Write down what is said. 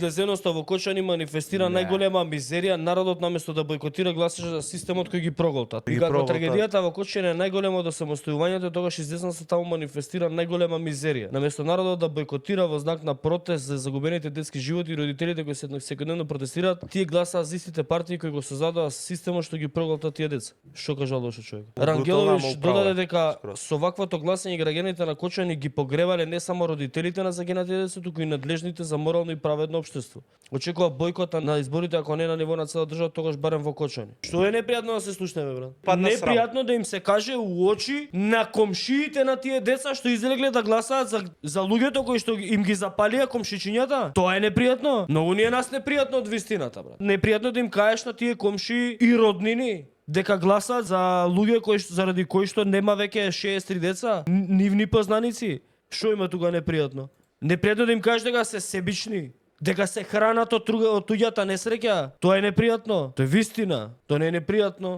Лезеноста во Кочани манифестира најголема мизерија, народот наместо да бойкотира гласаше за системот кој ги проголта. И како трагедијата во Кочани е најголема до самостојувањето, тогаш издесноста таму манифестира најголема мизерија. Наместо народот да бойкотира во знак на протест за загубените детски животи и родителите кои секојдневно протестираат, тие гласаа за истите партии кои го создадоа системот што ги проголта тие деца. Што кажа лошо човек? Рангелович додаде дека со ваквото гласање граѓаните на Кочани ги погребале не само родителите на загинатите деца, туку и надлежните за морално и праведно општество. Очекува бойкота на изборите, ако не на ниво на цела држава, тогаш барем во Кочани. Што е непријатно да се слушнеме, брат? Непријатно да им се каже у очи на комшиите на тие деца што излегле да гласаат за луѓето кои што им ги запалија комшичињата. Тоа е непријатно. Многу ни е нас непријатно од вистината, брат. Непријатно да им кажеш на тие комшии и роднини дека гласаат за луѓе кои заради кои што нема веќе 63 деца, нивни познаници. Што има тука непријатно? Непријатно да им кажеш дека се себични, дека се хранат од туѓата несреќа. Тоа е непријатно. Тоа е вистина. Тоа не е непријатно.